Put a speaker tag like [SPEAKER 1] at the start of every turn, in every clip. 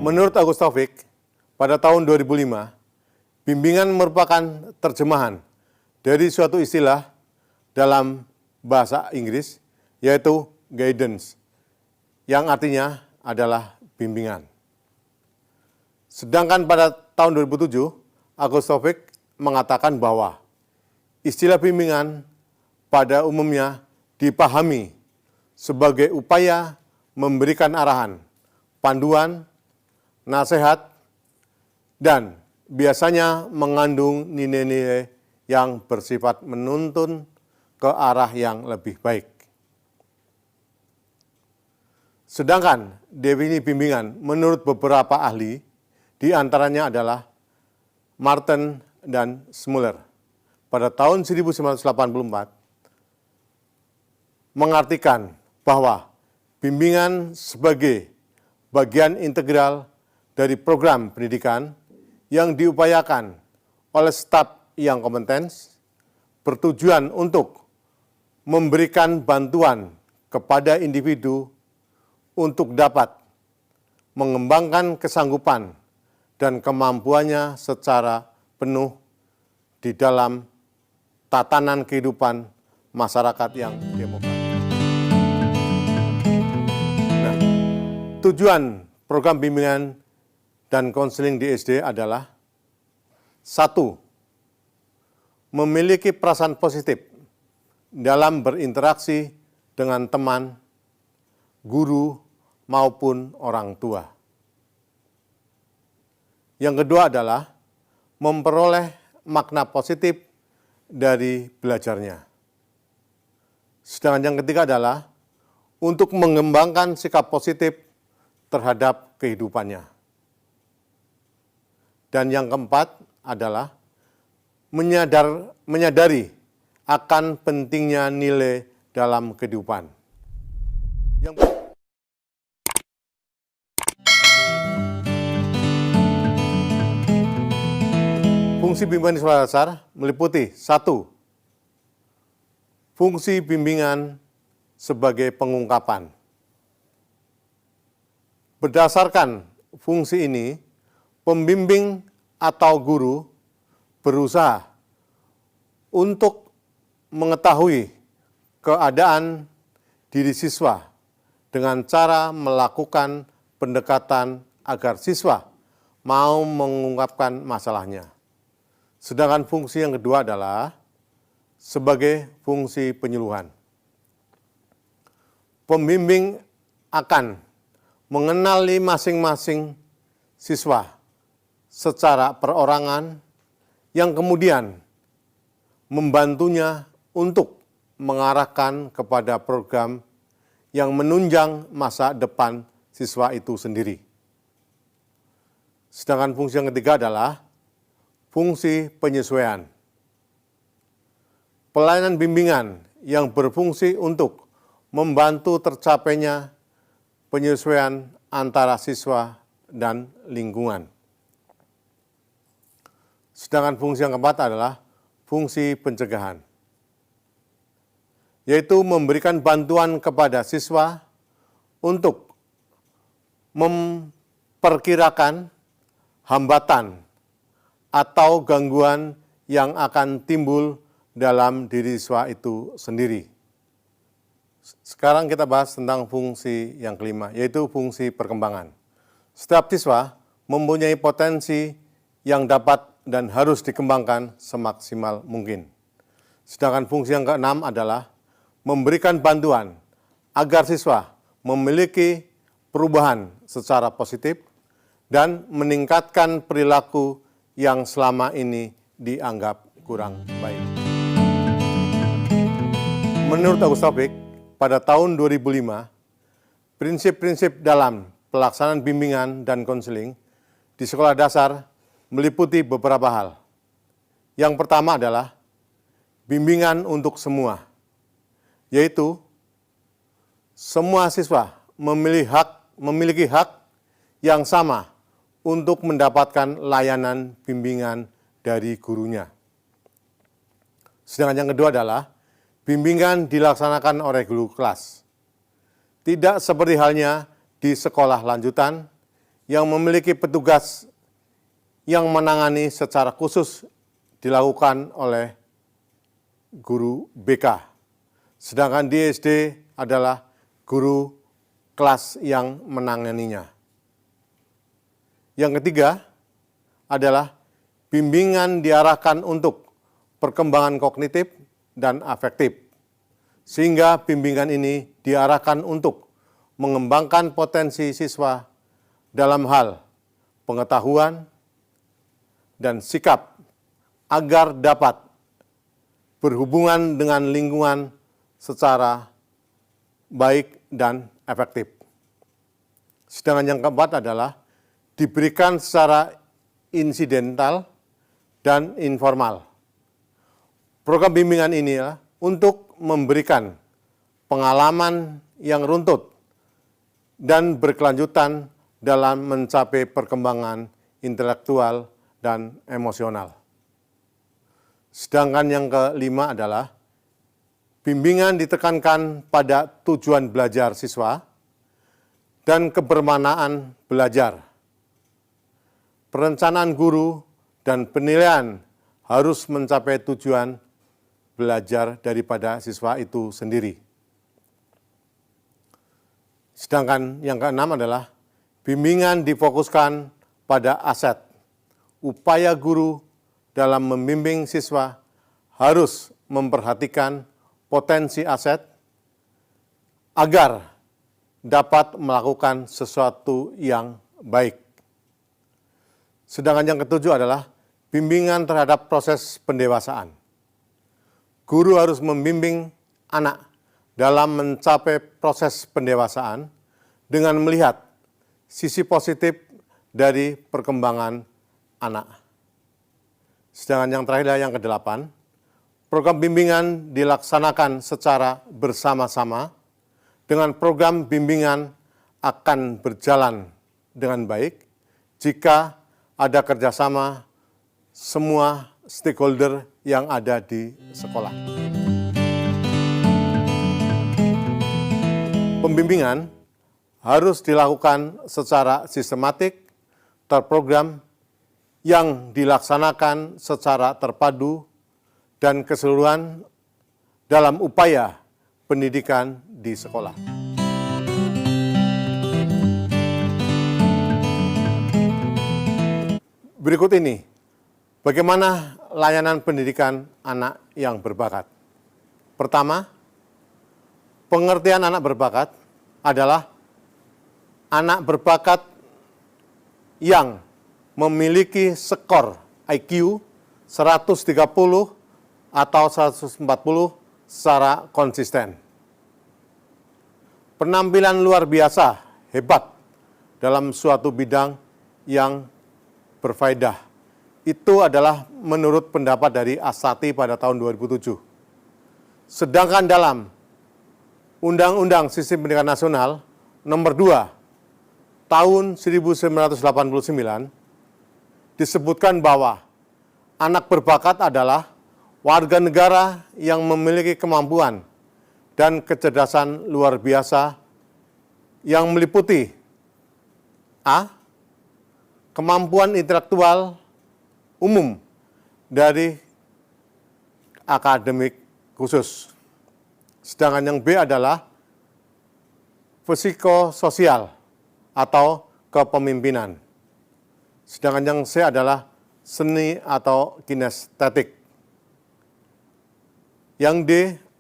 [SPEAKER 1] Menurut Agus Taufik, pada tahun 2005, bimbingan merupakan terjemahan dari suatu istilah dalam bahasa Inggris, yaitu guidance, yang artinya adalah bimbingan. Sedangkan pada tahun 2007, Agus Taufik mengatakan bahwa istilah bimbingan pada umumnya dipahami sebagai upaya memberikan arahan, panduan, nasihat, dan biasanya mengandung nilai-nilai yang bersifat menuntun ke arah yang lebih baik. Sedangkan definisi bimbingan menurut beberapa ahli, di antaranya adalah Martin dan Smuller, pada tahun 1984, mengartikan bahwa bimbingan sebagai bagian integral dari program pendidikan yang diupayakan oleh staf yang kompeten, bertujuan untuk memberikan bantuan kepada individu untuk dapat mengembangkan kesanggupan dan kemampuannya secara penuh di dalam tatanan kehidupan masyarakat yang demokratis. Nah, tujuan program bimbingan dan konseling di SD adalah: 1. Memiliki perasaan positif dalam berinteraksi dengan teman, guru, maupun orang tua. Yang kedua adalah memperoleh makna positif dari belajarnya. Sedangkan yang ketiga adalah untuk mengembangkan sikap positif terhadap kehidupannya. Dan yang keempat adalah menyadari akan pentingnya nilai dalam kehidupan. Fungsi bimbingan di sekolah dasar meliputi: 1. Fungsi bimbingan sebagai pengungkapan. Berdasarkan fungsi ini, pembimbing atau guru berusaha untuk mengetahui keadaan diri siswa dengan cara melakukan pendekatan agar siswa mau mengungkapkan masalahnya. Sedangkan fungsi yang kedua adalah sebagai fungsi penyuluhan. Pembimbing akan mengenali masing-masing siswa secara perorangan yang kemudian membantunya untuk mengarahkan kepada program yang menunjang masa depan siswa itu sendiri. Sedangkan fungsi yang ketiga adalah fungsi penyesuaian. Pelayanan bimbingan yang berfungsi untuk membantu tercapainya penyesuaian antara siswa dan lingkungan. Sedangkan fungsi yang keempat adalah fungsi pencegahan, yaitu memberikan bantuan kepada siswa untuk memperkirakan hambatan atau gangguan yang akan timbul dalam diri siswa itu sendiri. Sekarang kita bahas tentang fungsi yang kelima, yaitu fungsi perkembangan. Setiap siswa mempunyai potensi yang dapat dan harus dikembangkan semaksimal mungkin. Sedangkan fungsi yang keenam adalah memberikan bantuan agar siswa memiliki perubahan secara positif dan meningkatkan perilaku yang selama ini dianggap kurang baik. Menurut Agus Taufik, pada tahun 2005, prinsip-prinsip dalam pelaksanaan bimbingan dan konseling di sekolah dasar meliputi beberapa hal. Yang pertama adalah bimbingan untuk semua, yaitu semua siswa memiliki hak yang sama untuk mendapatkan layanan bimbingan dari gurunya. Sedangkan yang kedua adalah bimbingan dilaksanakan oleh guru kelas. Tidak seperti halnya di sekolah lanjutan yang memiliki petugas yang menangani secara khusus dilakukan oleh guru BK. Sedangkan di SD adalah guru kelas yang menanganinya. Yang ketiga adalah bimbingan diarahkan untuk perkembangan kognitif dan afektif, sehingga bimbingan ini diarahkan untuk mengembangkan potensi siswa dalam hal pengetahuan dan sikap agar dapat berhubungan dengan lingkungan secara baik dan efektif. Sedangkan yang keempat adalah diberikan secara insidental dan informal. Program bimbingan ini untuk memberikan pengalaman yang runtut dan berkelanjutan dalam mencapai perkembangan intelektual dan emosional. Sedangkan yang kelima adalah bimbingan ditekankan pada tujuan belajar siswa dan kebermanaan belajar. Perencanaan guru dan penilaian harus mencapai tujuan belajar daripada siswa itu sendiri. Sedangkan yang keenam adalah bimbingan difokuskan pada aset. Upaya guru dalam membimbing siswa harus memperhatikan potensi aset agar dapat melakukan sesuatu yang baik. Sedangkan yang ketujuh adalah bimbingan terhadap proses pendewasaan. Guru harus membimbing anak dalam mencapai proses pendewasaan dengan melihat sisi positif dari perkembangan anak. Sedangkan yang terakhir adalah yang kedelapan, program bimbingan dilaksanakan secara bersama-sama dengan program bimbingan akan berjalan dengan baik jika ada kerjasama semua stakeholder yang ada di sekolah. Pembimbingan harus dilakukan secara sistematik, terprogram, yang dilaksanakan secara terpadu dan keseluruhan dalam upaya pendidikan di sekolah. Berikut ini, bagaimana layanan pendidikan anak yang berbakat. Pertama, pengertian anak berbakat adalah anak berbakat yang memiliki skor IQ 130 atau 140 secara konsisten. Penampilan luar biasa, hebat dalam suatu bidang yang berfaedah. Itu adalah menurut pendapat dari Asati pada tahun 2007. Sedangkan dalam Undang-Undang Sistem Pendidikan Nasional nomor 2 tahun 1989 disebutkan bahwa anak berbakat adalah warga negara yang memiliki kemampuan dan kecerdasan luar biasa yang meliputi A. Kemampuan intelektual umum dari akademik khusus. Sedangkan yang B adalah psikososial atau kepemimpinan. Sedangkan yang C adalah seni atau kinestetik. Yang D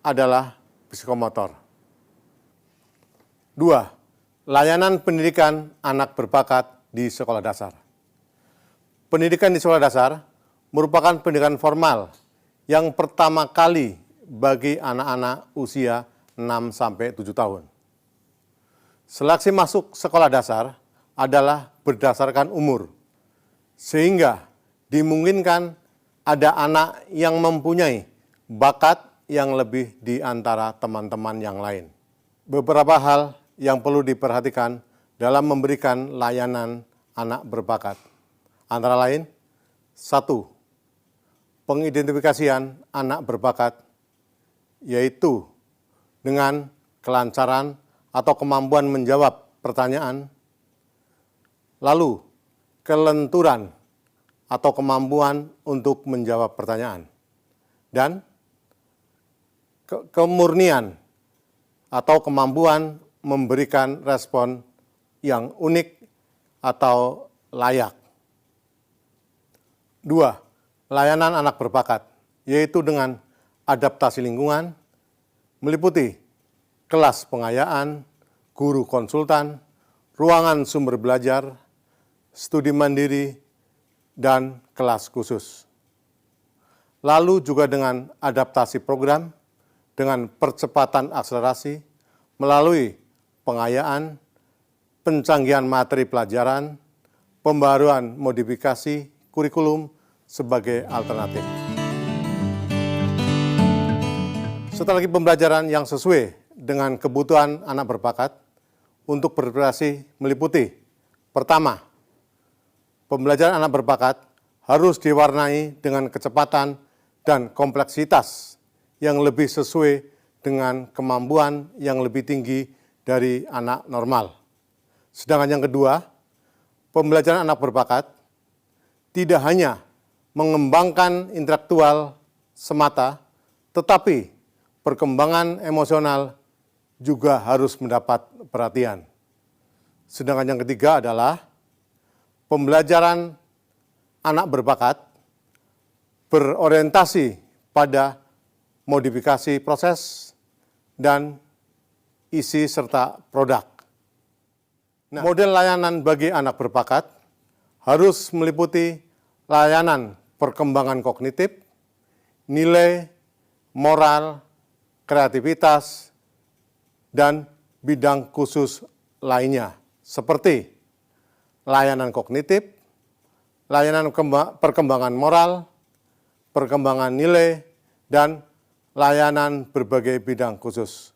[SPEAKER 1] adalah psikomotor. 2. Layanan pendidikan anak berbakat di sekolah dasar. Pendidikan di sekolah dasar merupakan pendidikan formal yang pertama kali bagi anak-anak usia 6-7 tahun. Seleksi masuk sekolah dasar adalah berdasarkan umur, sehingga dimungkinkan ada anak yang mempunyai bakat yang lebih di antara teman-teman yang lain. Beberapa hal yang perlu diperhatikan dalam memberikan layanan anak berbakat. Antara lain, 1. Pengidentifikasian anak berbakat, yaitu dengan kelancaran atau kemampuan menjawab pertanyaan, Lalu, kelenturan atau kemampuan untuk menjawab pertanyaan. Dan kemurnian atau kemampuan memberikan respon yang unik atau layak. 2. Layanan anak berbakat, yaitu dengan adaptasi lingkungan, meliputi kelas pengayaan, guru konsultan, ruangan sumber belajar, studi mandiri, dan kelas khusus. Lalu juga dengan adaptasi program, dengan percepatan akselerasi, melalui pengayaan, pencanggihan materi pelajaran, pembaruan modifikasi kurikulum sebagai alternatif. Strategi pembelajaran yang sesuai dengan kebutuhan anak berbakat untuk berprestasi meliputi: pertama, pembelajaran anak berbakat harus diwarnai dengan kecepatan dan kompleksitas yang lebih sesuai dengan kemampuan yang lebih tinggi dari anak normal. Sedangkan yang kedua, pembelajaran anak berbakat tidak hanya mengembangkan intelektual semata, tetapi perkembangan emosional juga harus mendapat perhatian. Sedangkan yang ketiga adalah pembelajaran anak berbakat berorientasi pada modifikasi proses dan isi serta produk. Nah, model layanan bagi anak berbakat harus meliputi layanan perkembangan kognitif, nilai, moral, kreativitas, dan bidang khusus lainnya, seperti layanan kognitif, layanan perkembangan moral, perkembangan nilai, dan layanan berbagai bidang khusus.